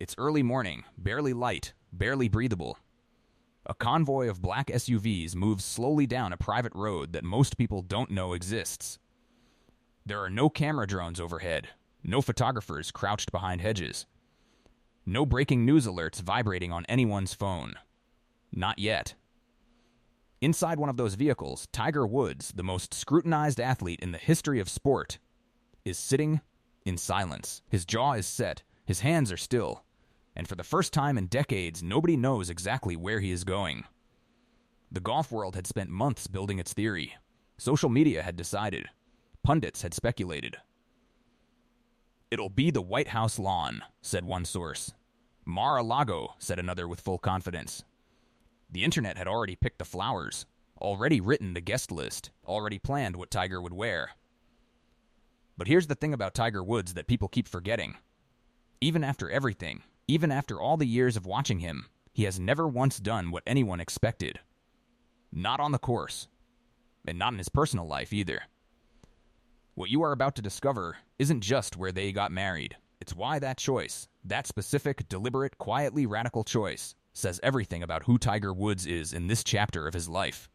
It's early morning, barely light, barely breathable. A convoy of black SUVs moves slowly down a private road that most people don't know exists. There are no camera drones overhead, no photographers crouched behind hedges, no breaking news alerts vibrating on anyone's phone. Not yet. Inside one of those vehicles, Tiger Woods, the most scrutinized athlete in the history of sport, is sitting in silence. His jaw is set, his hands are still, and for the first time in decades, nobody knows exactly where he is going. The golf world had spent months building its theory. Social media had decided. Pundits had speculated. "It'll be the White House lawn," said one source. "Mar-a-Lago," said another with full confidence. The internet had already picked the flowers, already written the guest list, already planned what Tiger would wear. But here's the thing about Tiger Woods that people keep forgetting. Even after everything, even after all the years of watching him, he has never once done what anyone expected. Not on the course, and not in his personal life either. What you are about to discover isn't just where they got married. It's why that choice, that specific, deliberate, quietly radical choice, says everything about who Tiger Woods is in this chapter of his life.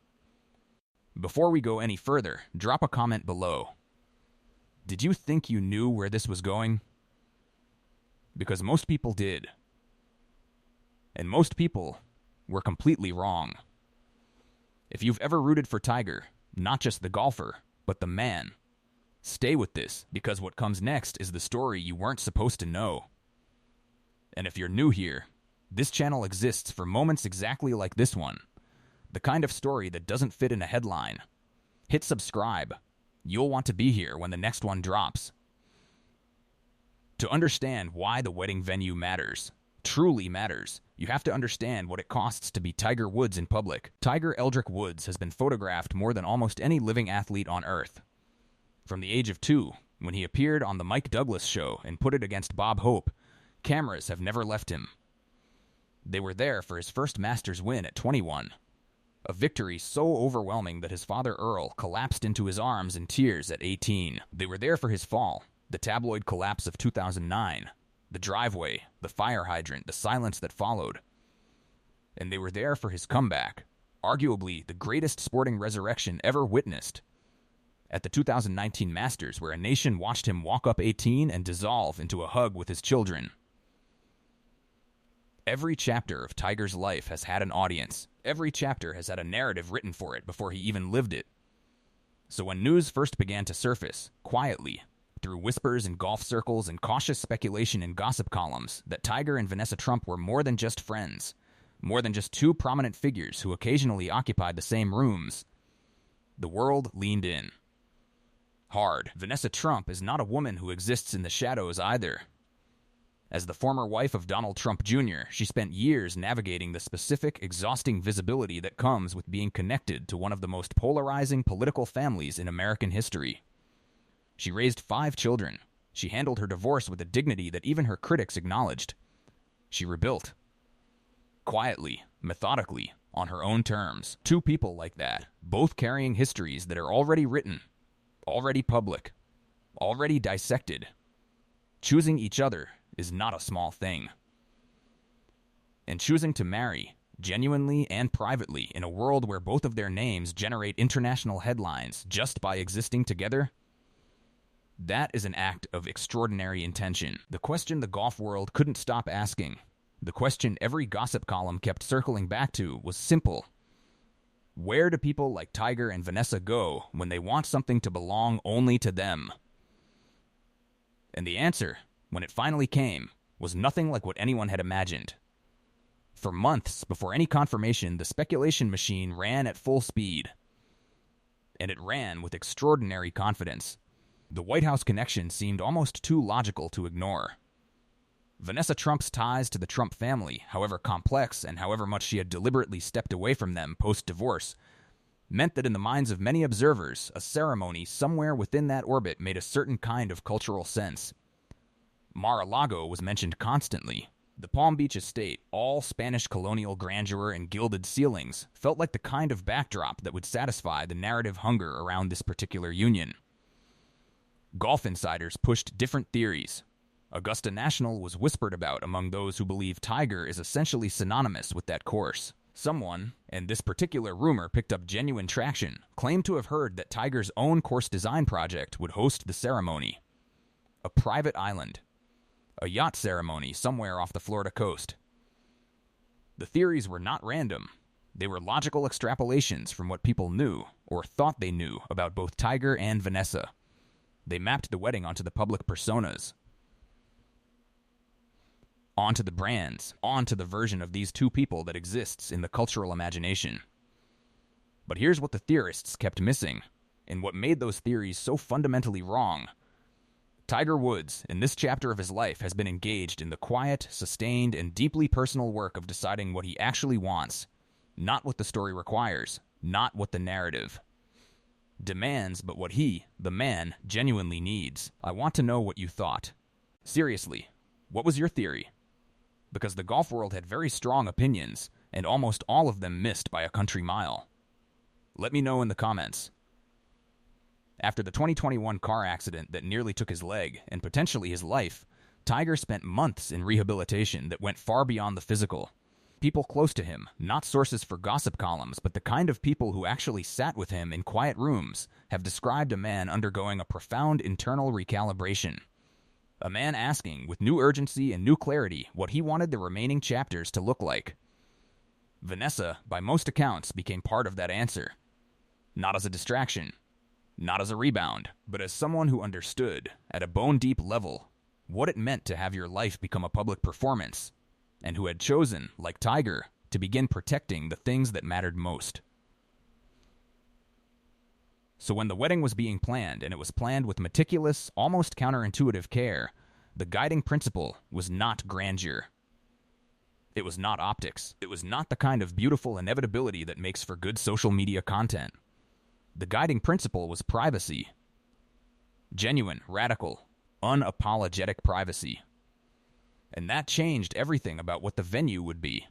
Before we go any further, drop a comment below. Did you think you knew where this was going? Because most people did. And most people were completely wrong. If you've ever rooted for Tiger, not just the golfer, but the man, stay with this, because what comes next is the story you weren't supposed to know. And if you're new here, this channel exists for moments exactly like this one. The kind of story that doesn't fit in a headline. Hit subscribe. You'll want to be here when the next one drops. To understand why the wedding venue matters, truly matters, you have to understand what it costs to be Tiger Woods in public. Tiger Eldrick Woods has been photographed more than almost any living athlete on Earth. From the age of 2, when he appeared on the Mike Douglas show and put it against Bob Hope, cameras have never left him. They were there for his first Masters win at 21. A victory so overwhelming that his father Earl collapsed into his arms in tears at 18. They were there for his fall, the tabloid collapse of 2009, the driveway, the fire hydrant, the silence that followed. And they were there for his comeback, arguably the greatest sporting resurrection ever witnessed. At the 2019 Masters, where a nation watched him walk up 18 and dissolve into a hug with his children. Every chapter of Tiger's life has had an audience. Every chapter has had a narrative written for it before he even lived it. So when news first began to surface, quietly, through whispers in golf circles and cautious speculation in gossip columns, that Tiger and Vanessa Trump were more than just friends, more than just two prominent figures who occasionally occupied the same rooms, the world leaned in. Hard. Vanessa Trump is not a woman who exists in the shadows either. As the former wife of Donald Trump Jr., she spent years navigating the specific, exhausting visibility that comes with being connected to one of the most polarizing political families in American history. She raised 5 children. She handled her divorce with a dignity that even her critics acknowledged. She rebuilt. Quietly, methodically, on her own terms. 2 people like that, both carrying histories that are already written, already public, already dissected. Choosing each other is not a small thing. And choosing to marry, genuinely and privately, in a world where both of their names generate international headlines just by existing together, that is an act of extraordinary intention. The question the golf world couldn't stop asking, the question every gossip column kept circling back to, was simple. Where do people like Tiger and Vanessa go when they want something to belong only to them? And the answer, when it finally came, was nothing like what anyone had imagined. For months before any confirmation, the speculation machine ran at full speed. And it ran with extraordinary confidence. The White House connection seemed almost too logical to ignore. Vanessa Trump's ties to the Trump family, however complex and however much she had deliberately stepped away from them post-divorce, meant that in the minds of many observers, a ceremony somewhere within that orbit made a certain kind of cultural sense. Mar-a-Lago was mentioned constantly. The Palm Beach estate, all Spanish colonial grandeur and gilded ceilings, felt like the kind of backdrop that would satisfy the narrative hunger around this particular union. Golf insiders pushed different theories. Augusta National was whispered about among those who believe Tiger is essentially synonymous with that course. Someone, and this particular rumor picked up genuine traction, claimed to have heard that Tiger's own course design project would host the ceremony. A private island. A yacht ceremony somewhere off the Florida coast. The theories were not random. They were logical extrapolations from what people knew, or thought they knew, about both Tiger and Vanessa. They mapped the wedding onto the public personas, onto the brands, onto the version of these two people that exists in the cultural imagination. But here's what the theorists kept missing, and what made those theories so fundamentally wrong. Tiger Woods, in this chapter of his life, has been engaged in the quiet, sustained, and deeply personal work of deciding what he actually wants, not what the story requires, not what the narrative demands, but what he, the man, genuinely needs. I want to know what you thought. Seriously, what was your theory? Because the golf world had very strong opinions, and almost all of them missed by a country mile. Let me know in the comments. After the 2021 car accident that nearly took his leg, and potentially his life, Tiger spent months in rehabilitation that went far beyond the physical. People close to him, not sources for gossip columns, but the kind of people who actually sat with him in quiet rooms, have described a man undergoing a profound internal recalibration. A man asking, with new urgency and new clarity, what he wanted the remaining chapters to look like. Vanessa, by most accounts, became part of that answer. Not as a distraction, not as a rebound, but as someone who understood, at a bone-deep level, what it meant to have your life become a public performance, and who had chosen, like Tiger, to begin protecting the things that mattered most. So when the wedding was being planned, and it was planned with meticulous, almost counterintuitive care, the guiding principle was not grandeur. It was not optics. It was not the kind of beautiful inevitability that makes for good social media content. The guiding principle was privacy. Genuine, radical, unapologetic privacy. And that changed everything about what the venue would be.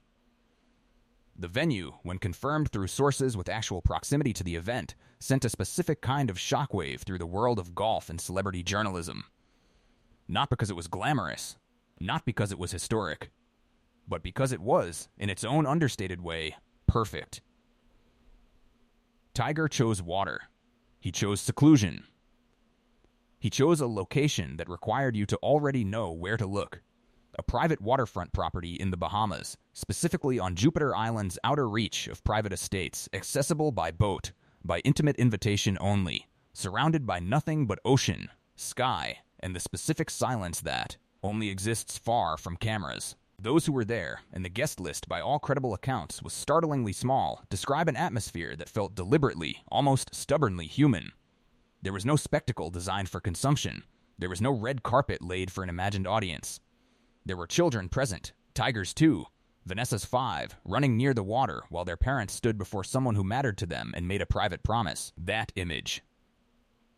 The venue, when confirmed through sources with actual proximity to the event, sent a specific kind of shockwave through the world of golf and celebrity journalism. Not because it was glamorous, not because it was historic, but because it was, in its own understated way, perfect. Tiger chose water. He chose seclusion. He chose a location that required you to already know where to look. A private waterfront property in the Bahamas, specifically on Jupiter Island's outer reach of private estates, accessible by boat, by intimate invitation only, surrounded by nothing but ocean, sky, and the specific silence that only exists far from cameras. Those who were there, and the guest list by all credible accounts was startlingly small, describe an atmosphere that felt deliberately, almost stubbornly human. There was no spectacle designed for consumption. There was no red carpet laid for an imagined audience. There were children present, Tiger's 2, Vanessa's 5, running near the water while their parents stood before someone who mattered to them and made a private promise. That image.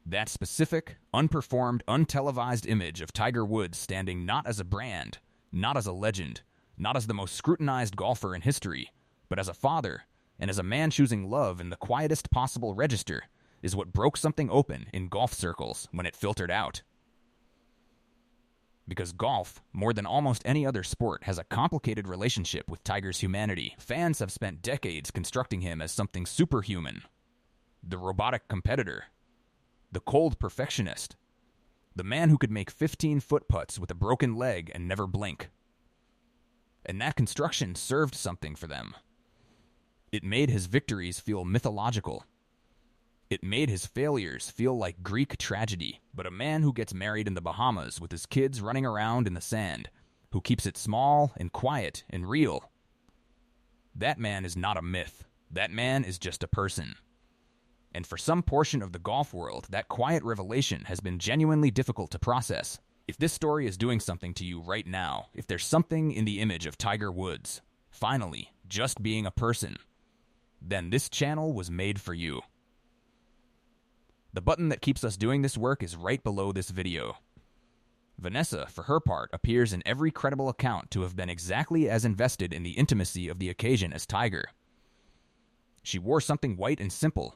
That specific, unperformed, untelevised image of Tiger Woods standing not as a brand, not as a legend, not as the most scrutinized golfer in history, but as a father, and as a man choosing love in the quietest possible register, is what broke something open in golf circles when it filtered out. Because golf, more than almost any other sport, has a complicated relationship with Tiger's humanity. Fans have spent decades constructing him as something superhuman. The robotic competitor. The cold perfectionist. The man who could make 15-foot putts with a broken leg and never blink. And that construction served something for them. It made his victories feel mythological. It made his failures feel like Greek tragedy. But a man who gets married in the Bahamas with his kids running around in the sand, who keeps it small and quiet and real, that man is not a myth. That man is just a person. And for some portion of the golf world, that quiet revelation has been genuinely difficult to process. If this story is doing something to you right now, if there's something in the image of Tiger Woods, finally, just being a person, then this channel was made for you. The button that keeps us doing this work is right below this video. Vanessa, for her part, appears in every credible account to have been exactly as invested in the intimacy of the occasion as Tiger. She wore something white and simple,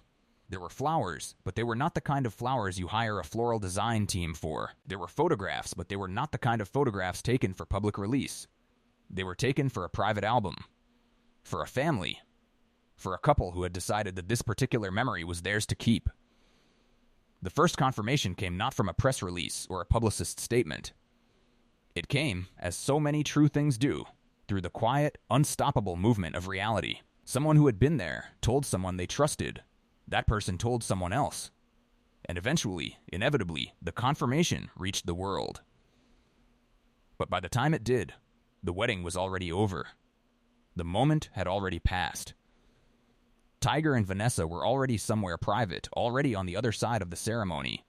There were flowers, but they were not the kind of flowers you hire a floral design team for. There were photographs, but they were not the kind of photographs taken for public release. They were taken for a private album, for a family, for a couple who had decided that this particular memory was theirs to keep. The first confirmation came not from a press release or a publicist's statement. It came, as so many true things do, through the quiet, unstoppable movement of reality. Someone who had been there told someone they trusted. That person told someone else. And eventually, inevitably, the confirmation reached the world. But by the time it did, the wedding was already over. The moment had already passed. Tiger and Vanessa were already somewhere private, already on the other side of the ceremony,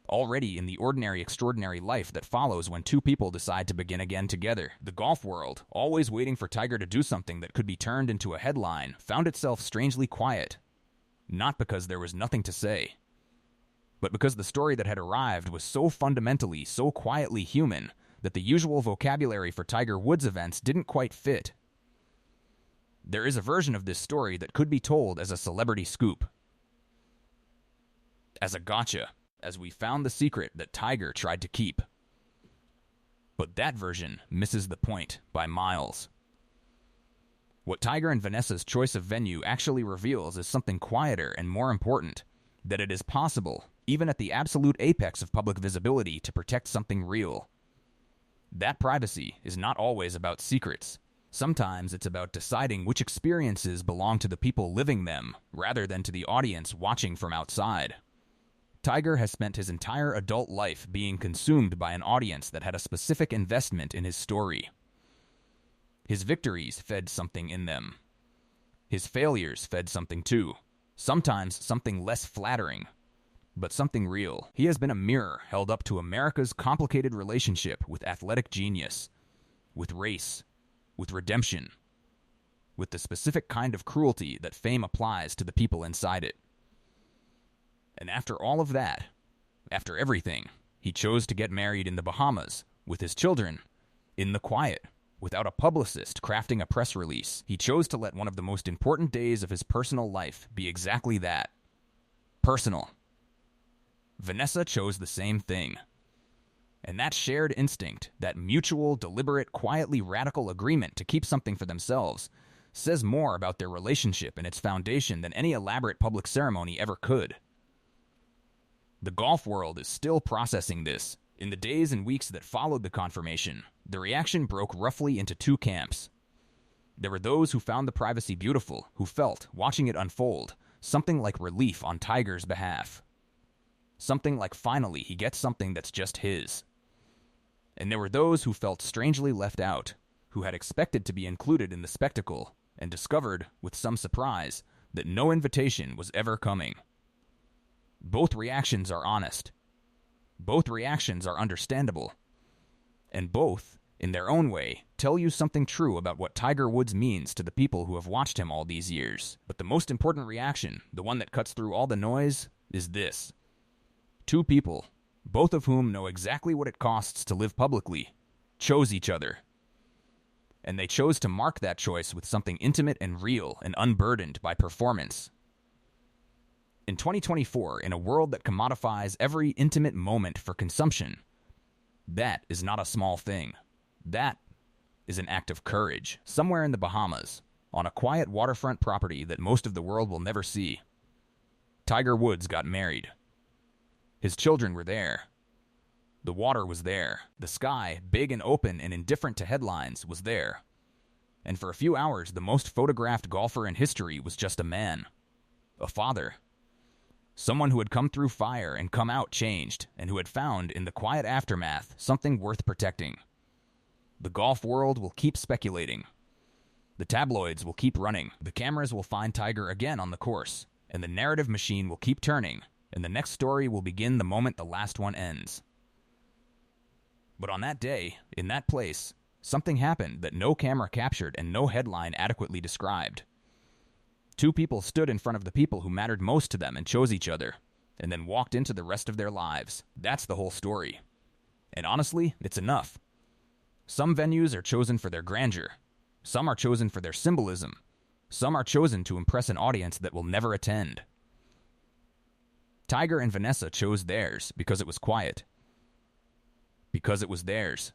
already in the ordinary, extraordinary life that follows when two people decide to begin again together. The golf world, always waiting for Tiger to do something that could be turned into a headline, found itself strangely quiet. Not because there was nothing to say, but because the story that had arrived was so fundamentally, so quietly human that the usual vocabulary for Tiger Woods events didn't quite fit. There is a version of this story that could be told as a celebrity scoop, as a gotcha, as we found the secret that Tiger tried to keep. But that version misses the point by miles. What Tiger and Vanessa's choice of venue actually reveals is something quieter and more important, that it is possible, even at the absolute apex of public visibility, to protect something real. That privacy is not always about secrets. Sometimes it's about deciding which experiences belong to the people living them, rather than to the audience watching from outside. Tiger has spent his entire adult life being consumed by an audience that had a specific investment in his story. His victories fed something in them. His failures fed something too. Sometimes something less flattering, but something real. He has been a mirror held up to America's complicated relationship with athletic genius, with race, with redemption, with the specific kind of cruelty that fame applies to the people inside it. And after all of that, after everything, he chose to get married in the Bahamas, with his children, in the quiet, without a publicist crafting a press release. He chose to let one of the most important days of his personal life be exactly that. Personal. Vanessa chose the same thing. And that shared instinct, that mutual, deliberate, quietly radical agreement to keep something for themselves, says more about their relationship and its foundation than any elaborate public ceremony ever could. The golf world is still processing this. In the days and weeks that followed the confirmation, the reaction broke roughly into two camps. There were those who found the privacy beautiful, who felt, watching it unfold, something like relief on Tiger's behalf. Something like finally he gets something that's just his. And there were those who felt strangely left out, who had expected to be included in the spectacle, and discovered, with some surprise, that no invitation was ever coming. Both reactions are honest. Both reactions are understandable. And both, in their own way, tell you something true about what Tiger Woods means to the people who have watched him all these years. But the most important reaction, the one that cuts through all the noise, is this. Two people, both of whom know exactly what it costs to live publicly, chose each other. And they chose to mark that choice with something intimate and real and unburdened by performance. In 2024, in a world that commodifies every intimate moment for consumption, that is not a small thing. That is an act of courage. Somewhere in the Bahamas, on a quiet waterfront property that most of the world will never see, Tiger Woods got married. His children were there. The water was there. The sky, big and open and indifferent to headlines, was there. And for a few hours, the most photographed golfer in history was just a man. A father. Someone who had come through fire and come out changed, and who had found, in the quiet aftermath, something worth protecting. The golf world will keep speculating. The tabloids will keep running. The cameras will find Tiger again on the course, and the narrative machine will keep turning, and the next story will begin the moment the last one ends. But on that day, in that place, something happened that no camera captured and no headline adequately described. Two people stood in front of the people who mattered most to them and chose each other, and then walked into the rest of their lives. That's the whole story. And honestly, it's enough. Some venues are chosen for their grandeur. Some are chosen for their symbolism. Some are chosen to impress an audience that will never attend. Tiger and Vanessa chose theirs because it was quiet. Because it was theirs.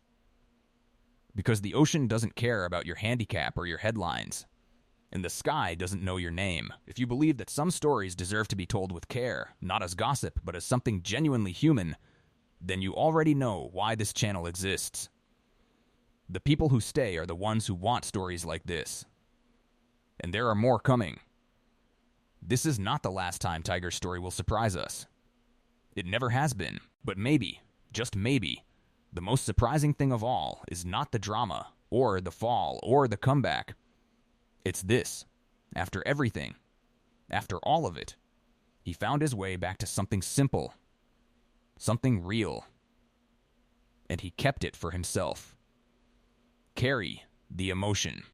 Because the ocean doesn't care about your handicap or your headlines. And the sky doesn't know your name. If you believe that some stories deserve to be told with care, not as gossip, but as something genuinely human, then you already know why this channel exists. The people who stay are the ones who want stories like this. And there are more coming. This is not the last time Tiger's story will surprise us. It never has been, but maybe, just maybe, the most surprising thing of all is not the drama, or the fall, or the comeback. It's this. After everything, after all of it, he found his way back to something simple, something real, and he kept it for himself. Carry the emotion.